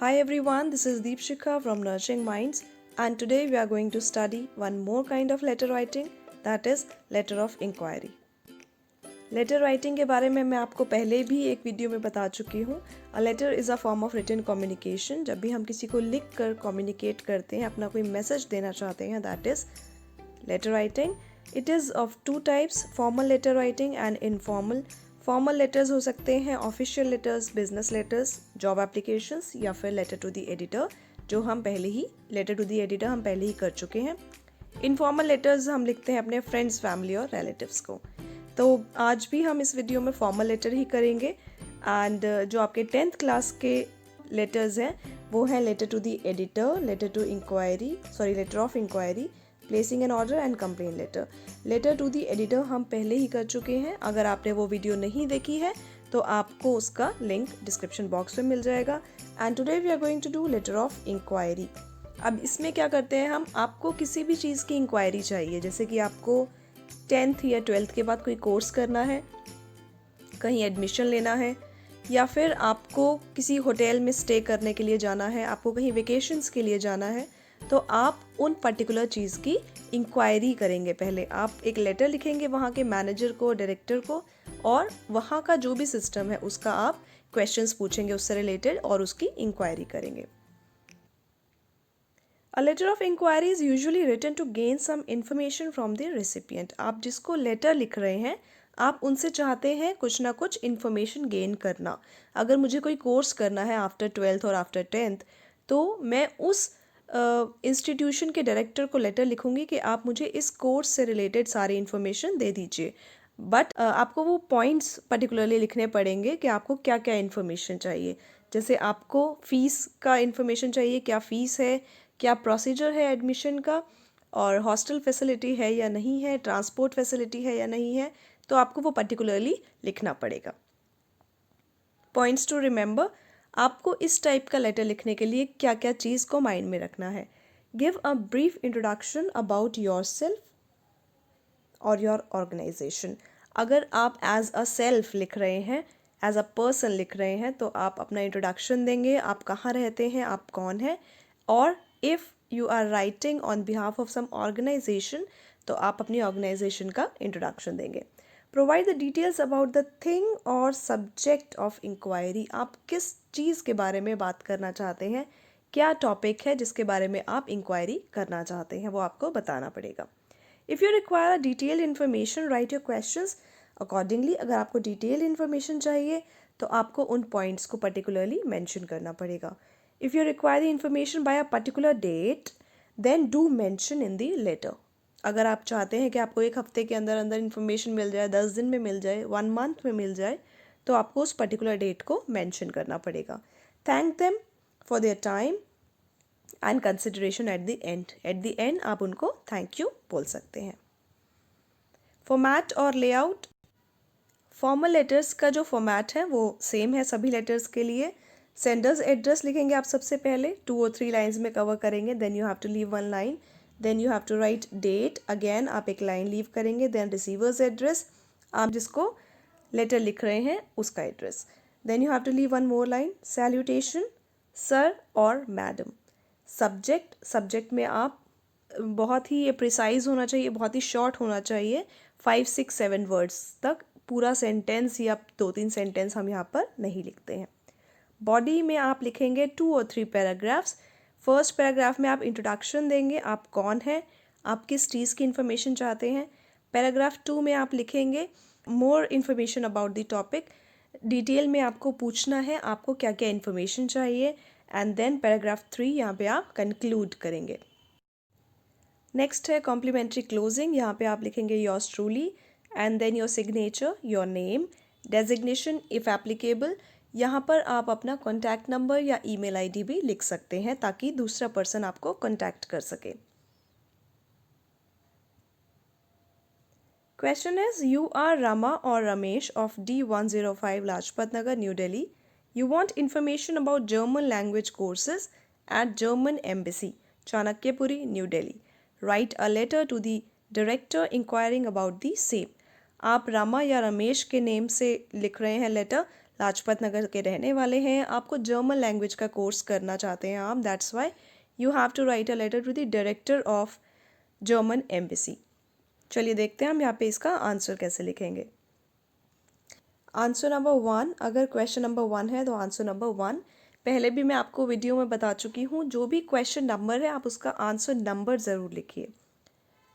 Hi everyone, this is Deepshikha from Nurturing Minds, and today we are going to study one more kind of letter writing, that is letter of inquiry. Letter writing के बारे में मैं आपको पहले भी एक video में बता चुकी हूँ. A letter is a form of written communication. जब भी हम किसी को लिख कर कम्युनिकेट करते हैं, अपना कोई मैसेज देना चाहते हैं, that is letter writing. It is of two types, formal letter writing and informal. Formal letters हो सकते हैं official letters, business letters, job applications या फिर लेटर टू द एडिटर, जो हम पहले ही लेटर टू द एडिटर हम पहले ही कर चुके हैं. इनफॉर्मल लेटर्स हम लिखते हैं अपने फ्रेंड्स, फैमिली और रिलेटिव्स को. तो आज भी हम इस वीडियो में फॉर्मल लेटर ही करेंगे. एंड जो आपके 10th क्लास के लेटर्स हैं वो हैं letter to the editor, letter to inquiry, letter of inquiry, placing an order and complain letter. Letter to the editor हम पहले ही कर चुके हैं. अगर आपने वो वीडियो नहीं देखी है तो आपको उसका लिंक डिस्क्रिप्शन बॉक्स में मिल जाएगा. And today we are going to do letter of inquiry. अब इसमें क्या करते हैं हम, आपको किसी भी चीज़ की इंक्वायरी चाहिए, जैसे कि आपको 10th या 12th के बाद कोई कोर्स करना है, कहीं एडमिशन लेना है, या फिर आपको किसी होटल में स्टे करने के लिए जाना है, आपको कहीं वेकेशंस के लिए जाना है, तो आप उन पर्टिकुलर चीज़ की इंक्वायरी करेंगे. पहले आप एक लेटर लिखेंगे वहाँ के मैनेजर को, डायरेक्टर को, और वहाँ का जो भी सिस्टम है उसका आप क्वेश्चंस पूछेंगे उससे रिलेटेड और उसकी इंक्वायरी करेंगे. A letter of inquiry is usually written to gain some information from the recipient. आप जिसको लेटर लिख रहे हैं, आप उनसे चाहते हैं कुछ ना कुछ इन्फॉर्मेशन गेन करना. अगर मुझे कोई कोर्स करना है आफ्टर 12th और आफ्टर 10th, तो मैं उस इंस्टीट्यूशन के डायरेक्टर को लेटर लिखूंगी कि आप मुझे इस कोर्स से रिलेटेड सारी इन्फॉर्मेशन दे दीजिए. बट आपको वो पॉइंट्स पर्टिकुलरली लिखने पड़ेंगे कि आपको क्या क्या इन्फॉर्मेशन चाहिए. जैसे आपको फ़ीस का इन्फॉर्मेशन चाहिए, क्या फ़ीस है, क्या प्रोसीजर है एडमिशन का, और हॉस्टल फैसिलिटी है या नहीं है, ट्रांसपोर्ट फैसिलिटी है या नहीं है, तो आपको वो पर्टिकुलरली लिखना पड़ेगा. पॉइंट्स टू रिमेंबर, आपको इस टाइप का लेटर लिखने के लिए क्या क्या चीज़ को माइंड में रखना है. Give a brief introduction about your self और योर ऑर्गेनाइजेशन. अगर आप एज अ सेल्फ लिख रहे हैं, एज अ पर्सन लिख रहे हैं, तो आप अपना इंट्रोडक्शन देंगे, आप कहाँ रहते हैं, आप कौन हैं. और if you are writing on behalf of some organisation, तो आप अपनी ऑर्गेनाइजेशन का इंट्रोडक्शन देंगे. Provide the details about the thing और सब्जेक्ट ऑफ इंक्वायरी. आप किस चीज़ के बारे में बात करना चाहते हैं, क्या टॉपिक है जिसके बारे में आप इंक्वायरी करना चाहते हैं, वो आपको बताना पड़ेगा. If you require a detail information, right your questions accordingly. अगर आपको डिटेल इन्फॉर्मेशन चाहिए तो आपको उन पॉइंट्स को पर्टिकुलरली मेंशन करना पड़ेगा. If you require the information by a particular date, then do mention in the letter. अगर आप चाहते हैं कि आपको एक हफ्ते के अंदर अंदर इन्फॉर्मेशन मिल जाए, 10 दिन में मिल जाए, 1 मंथ में मिल जाए, तो आपको उस पर्टिकुलर डेट को मेंशन करना पड़ेगा. Thank them for their time and consideration at the end. At the end आप उनको थैंक यू बोल सकते हैं. फॉर्मेट और लेआउट. फॉर्मल लेटर्स का जो फॉर्मेट है वो सेम है सभी लेटर्स के लिए. सेंडर्स एड्रेस लिखेंगे आप सबसे पहले, 2 और 3 लाइन्स में कवर करेंगे. Then you have to leave 1 line. Then you have to write date, again आप एक लाइन लीव करेंगे. देन रिसीवर्स एड्रेस, आप जिसको लेटर लिख रहे हैं उसका address. Then you have to leave 1 more line, salutation, sir और मैडम. सब्जेक्ट में आप बहुत ही प्रिसाइज होना चाहिए, बहुत ही शॉर्ट होना चाहिए, 5, 6, 7 वर्ड्स तक. पूरा सेंटेंस या 2-3 सेंटेंस हम यहाँ पर नहीं लिखते हैं. बॉडी में आप लिखेंगे 2 और 3 पैराग्राफ्स. फर्स्ट पैराग्राफ में आप इंट्रोडक्शन देंगे, आप कौन हैं, आप किस चीज़ की इन्फॉर्मेशन चाहते हैं. पैराग्राफ 2 में आप लिखेंगे more information about the topic. Detail में आपको पूछना है आपको क्या क्या इन्फॉर्मेशन चाहिए. एंड देन पैराग्राफ 3 यहाँ पे आप कंक्लूड करेंगे. नेक्स्ट है कॉम्प्लीमेंट्री क्लोजिंग. यहाँ पे आप लिखेंगे yours truly and then your signature, your name, designation if applicable. यहाँ पर आप अपना कॉन्टैक्ट नंबर या ईमेल आईडी भी लिख सकते हैं ताकि दूसरा पर्सन आपको कॉन्टैक्ट कर सके. Question is, you are Rama और Ramesh of D105 Lajpat Nagar, New Delhi. You want information about German language courses at German embassy, Chanakyapuri, New Delhi. Write a letter to the director inquiring about the same. आप रामा या रमेश के नेम से लिख रहे हैं लेटर, लाजपत नगर के रहने वाले हैं, आपको जर्मन लैंग्वेज का कोर्स करना चाहते हैं आप, that's why you have to write a letter to the director of German embassy. चलिए देखते हैं हम यहाँ पे इसका आंसर कैसे लिखेंगे। आंसर नंबर 1, अगर क्वेश्चन नंबर 1 है तो आंसर नंबर 1, पहले भी मैं आपको वीडियो में बता चुकी हूँ, जो भी क्वेश्चन नंबर है आप उसका आंसर नंबर ज़रूर लिखिए।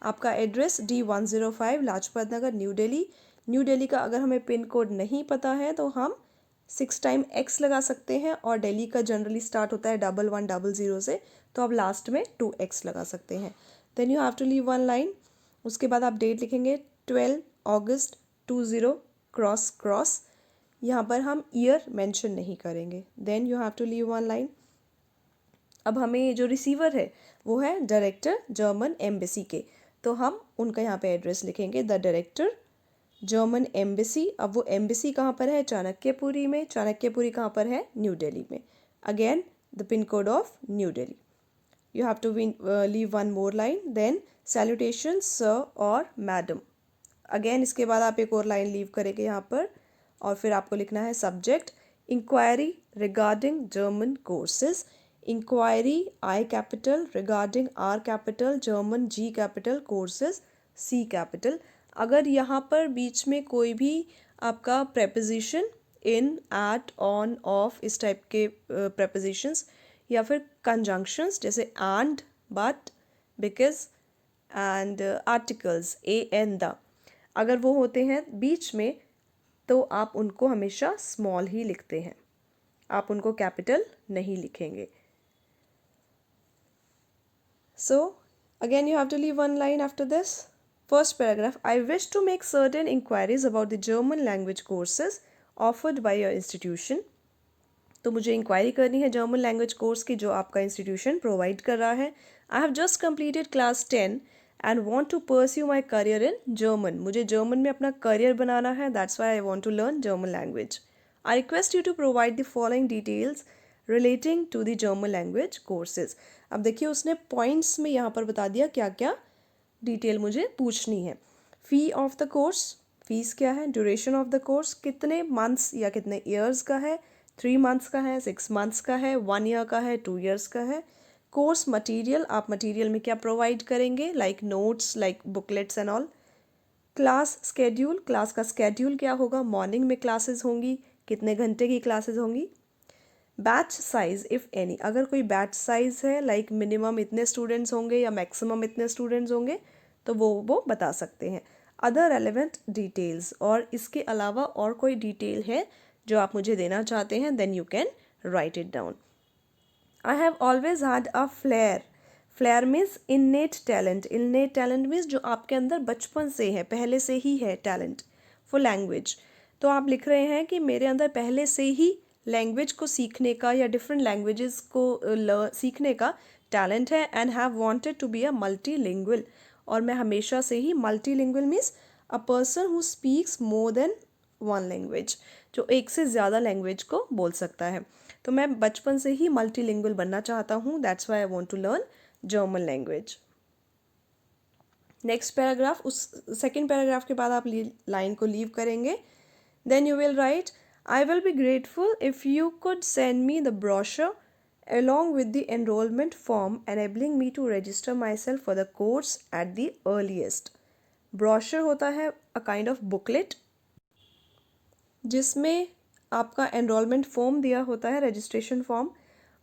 आपका address D105 Lajpat Nagar New Delhi. New Delhi का अगर हमें पिन कोड नहीं पता है तो हम 6 टाइम X लगा सकते हैं, और दिल्ली का जनरली स्टार्ट होता है 1100 से, तो आप लास्ट में 2X लगा सकते हैं। Then you have to leave 1 line. उसके बाद आप डेट लिखेंगे 12 अगस्त 20 क्रॉस क्रॉस, यहाँ पर हम ईयर मेंशन नहीं करेंगे। Then you have to leave 1 line. अब हमें जो रिसीवर है वो है डायरेक्टर जर्मन एम्बेसी के, तो हम उनका यहाँ पे एड्रेस लिखेंगे, द डायरेक्टर जर्मन एम्बेसी। अब वो एम्बेसी कहाँ पर है? चाणक्यपुरी में। चाणक्यपुरी कहाँ पर है? न्यू दिल्ली में। Again the pin code of New Delhi. You have to leave 1 more line. Then salutation sir और मैडम। अगेन इसके बाद आप एक और लाइन लीव करेंगे यहाँ पर, और फिर आपको लिखना है subject inquiry regarding German courses. Inquiry I capital, regarding R capital, German G capital, courses C capital. अगर यहाँ पर बीच में कोई भी आपका preposition in, at, on, of, इस टाइप के प्रेपोजिशंस, या फिर कंजंक्शंस जैसे and, but, because and articles a an the, अगर वो होते हैं बीच में तो आप उनको हमेशा स्मॉल ही लिखते हैं, आप उनको कैपिटल नहीं लिखेंगे। So again you have to leave 1 line after this. First paragraph, I wish to make certain inquiries about the German language courses offered by your institution. तो मुझे इंक्वायरी करनी है जर्मन लैंग्वेज कोर्स की जो आपका institution provide कर रहा है। I have just completed class 10 and want to pursue my career in German. मुझे जर्मन में अपना करियर बनाना है, that's why I want to learn German language. I request you to provide the following details relating to the German language courses. अब देखिए उसने points में यहाँ पर बता दिया क्या क्या डिटेल मुझे पूछनी है। फ़ी ऑफ द कोर्स, फीस क्या है। ड्यूरेशन ऑफ द कोर्स, कितने मंथ्स या कितने ईयर्स का है, 3 मंथ्स का है, 6 मंथ्स का है, 1 ईयर का है, 2 ईयर्स का है। कोर्स मटेरियल, आप मटेरियल में क्या प्रोवाइड करेंगे, like notes, like booklets and all. Class schedule, class का स्केड्यूल क्या होगा, मॉर्निंग में क्लासेस होंगी, कितने घंटे की क्लासेस होंगी। बैच साइज़ इफ़ एनी, अगर कोई बैच साइज़ है लाइक मिनिमम इतने स्टूडेंट्स होंगे या मैक्सिमम इतने स्टूडेंट्स होंगे तो वो बता सकते हैं। अदर रेलेवेंट डिटेल्स, और इसके अलावा और कोई डिटेल है जो आप मुझे देना चाहते हैं, then you can write it down. I have always had a flair. Flair means innate talent. Innate talent means जो आपके अंदर बचपन से है, पहले से ही है टैलेंट फॉर लैंग्वेज। तो आप लिख रहे हैं कि मेरे अंदर पहले से ही लैंग्वेज को सीखने का या डिफरेंट लैंग्वेजेस को सीखने का टैलेंट है, and have wanted to be a multilingual. और मैं हमेशा से ही multilingual means a person who speaks more than 1 language, जो एक से ज़्यादा लैंग्वेज को बोल सकता है। तो मैं बचपन से ही मल्टीलिंगुअल बनना चाहता हूँ, that's why I want to learn German language. Next paragraph, उस सेकेंड पैराग्राफ के बाद आप लाइन को लीव करेंगे। Then you will write, I will be grateful if you could send me the brochure along with the enrollment form enabling me to register myself for the course at the earliest. Brochure होता है a kind of booklet जिसमें आपका enrollment form दिया होता है, registration form,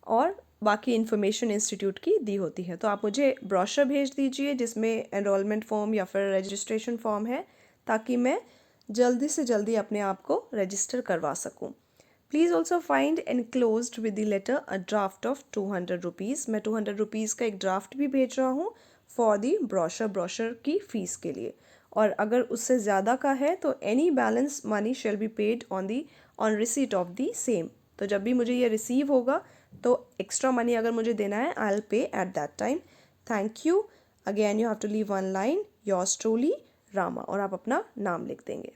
और बाकी information institute की दी होती है। तो आप मुझे ब्रोशर भेज दीजिए जिसमें एनरोलमेंट फॉर्म या फिर रजिस्ट्रेशन फॉर्म है, ताकि मैं जल्दी से जल्दी अपने आप को रजिस्टर करवा सकूं। Please also find enclosed with the letter a draft of 200 rupees. मैं 200 रुपीज़ का एक ड्राफ्ट भी भेज रहा हूँ फॉर दी ब्रोशर की फ़ीस के लिए। और अगर उससे ज़्यादा का है तो any balance money shall be paid on receipt of the same. तो जब भी मुझे ये रिसीव होगा तो एक्स्ट्रा मनी अगर मुझे देना है, I will pay at that time. Thank you. Again you have to leave 1 line, yours truly Rama, और आप अपना नाम लिख देंगे।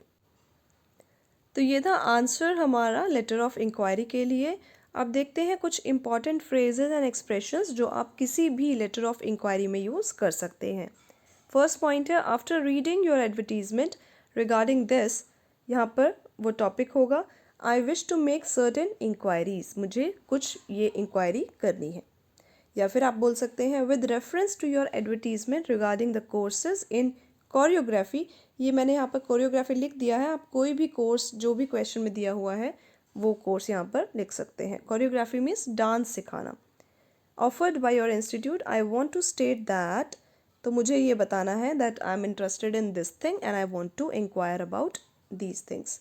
तो ये था आंसर हमारा लेटर ऑफ इंक्वायरी के लिए। अब देखते हैं कुछ इंपॉर्टेंट फ्रेजेस एंड एक्सप्रेशंस जो आप किसी भी लेटर ऑफ इंक्वायरी में यूज़ कर सकते हैं। फर्स्ट पॉइंट है, after reading your advertisement regarding this, यहाँ पर वो टॉपिक होगा, I wish to make certain inquiries, मुझे कुछ ये इंक्वायरी करनी है। या फिर आप बोल सकते हैं with reference to your advertisement regarding the courses in choreography. ये मैंने यहाँ पर कोरियोग्राफी लिख दिया है, आप कोई भी कोर्स जो भी क्वेश्चन में दिया हुआ है वो कोर्स यहाँ पर लिख सकते हैं। कोरियोग्राफी मीन्स डांस सिखाना। Offered by your institute, I want to state that, तो मुझे ये बताना है that I am interested in this thing and I want to inquire about these things.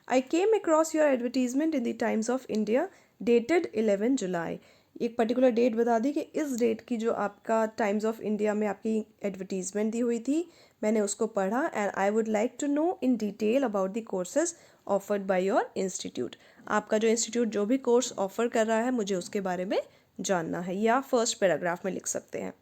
I came across your advertisement in the Times of India dated 11 July. एक particular date बता दी कि इस date की जो आपका टाइम्स ऑफ इंडिया में आपकी advertisement दी हुई थी, मैंने उसको पढ़ा and I would like to know in detail about the courses offered by your institute. आपका जो इंस्टीट्यूट जो भी कोर्स ऑफर कर रहा है मुझे उसके बारे में जानना है। या फर्स्ट पैराग्राफ में लिख सकते हैं।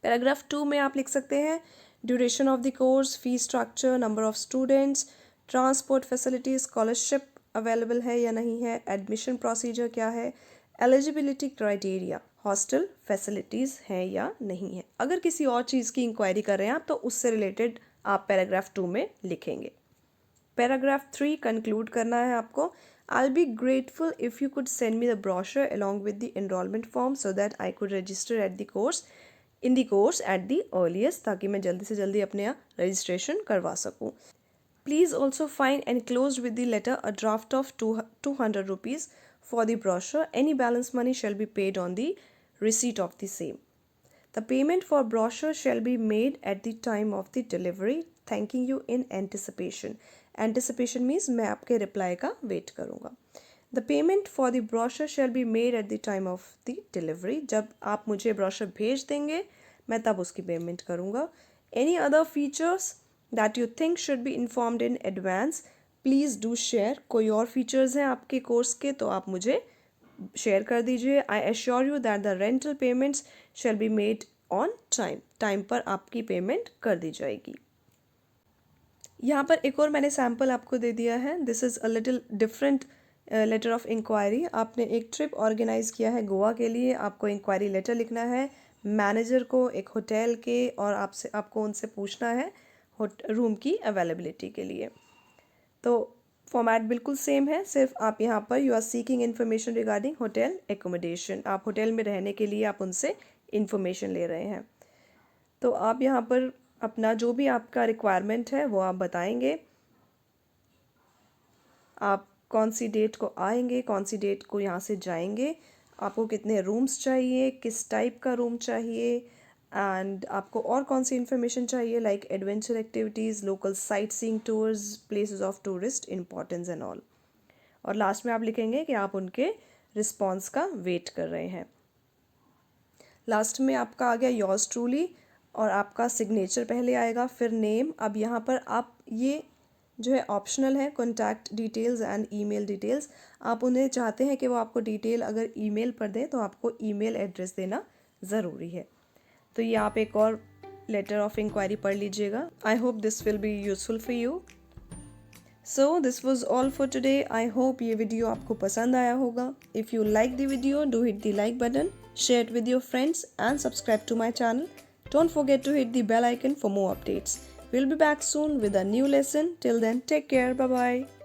पैराग्राफ 2 में आप लिख सकते हैं duration of the course, fee structure, number of students, transport facility, scholarship available है या नहीं है, एडमिशन प्रोसीजर क्या है, एलिजिबिलिटी क्राइटेरिया, हॉस्टल फैसिलिटीज़ हैं या नहीं है। अगर किसी और चीज़ की इंक्वायरी कर रहे हैं आप तो उससे रिलेटेड आप पैराग्राफ 2 में लिखेंगे। पैराग्राफ 3 कंक्लूड करना है आपको। I'll be grateful if you could send me the brochure along with the enrollment form so that I could register at the course in the course at the earliest, ताकि मैं जल्दी से जल्दी अपने यहाँ रजिस्ट्रेशन करवा सकूँ। Please also find enclosed with the letter a draft of 200 rupees for the brochure. Any balance money shall be paid on the receipt of the same. The payment for brochure shall be made at the time of the delivery. Thanking you in anticipation. Anticipation means मैं आपके reply का wait करूँगा। The payment for the brochure shall be made at the time of the delivery. जब आप मुझे brochure भेज देंगे मैं तब उसकी पेमेंट करूँगा। Any other features that you think should be informed in advance, please do share. कोई और फीचर्स हैं आपके कोर्स के तो आप मुझे शेयर कर दीजिए। I assure you that the rental payments shall be made on time. Time पर आपकी पेमेंट कर दी जाएगी। यहाँ पर एक और मैंने सैम्पल आपको दे दिया है। This is a little different letter of inquiry. आपने एक ट्रिप ऑर्गेनाइज़ किया है गोवा के लिए, आपको इंक्वायरी लेटर लिखना है मैनेजर को एक होटल के, और आपको उनसे पूछना है रूम की अवेलेबिलिटी के लिए। तो फॉर्मेट बिल्कुल सेम है, सिर्फ आप यहाँ पर you are seeking information regarding hotel accommodation. आप होटल में रहने के लिए आप उनसे इन्फॉर्मेशन ले रहे हैं। तो आप यहाँ पर अपना जो भी आपका रिक्वायरमेंट है वो आप बताएंगे। आप कौन सी डेट को आएंगे, कौन सी डेट को यहाँ से जाएंगे, आपको कितने रूम्स चाहिए, किस टाइप का रूम चाहिए, एंड आपको और कौन सी इन्फॉर्मेशन चाहिए like adventure activities, local sight seeing tours, places of tourist importance and all. और लास्ट में आप लिखेंगे कि आप उनके रिस्पॉन्स का वेट कर रहे हैं। लास्ट में आपका आ गया योर्स ट्रूली और आपका सिग्नेचर पहले आएगा, फिर नेम। अब यहाँ पर आप ये जो है ऑप्शनल है contact details and email details. आप उन्हें चाहते हैं कि वो आपको डिटेल अगर ईमेल पर दें तो आपको ईमेल एड्रेस देना ज़रूरी है। तो ये आप एक और लेटर ऑफ इंक्वायरी पढ़ लीजिएगा। I hope this will be useful for you. So this was all for today. I hope ये वीडियो आपको पसंद आया होगा। If you like the video do hit the like button, share it with your friends and subscribe to my channel. Don't forget to hit the bell icon for more updates. We'll be back soon with a new lesson. Till then, take care. Bye bye.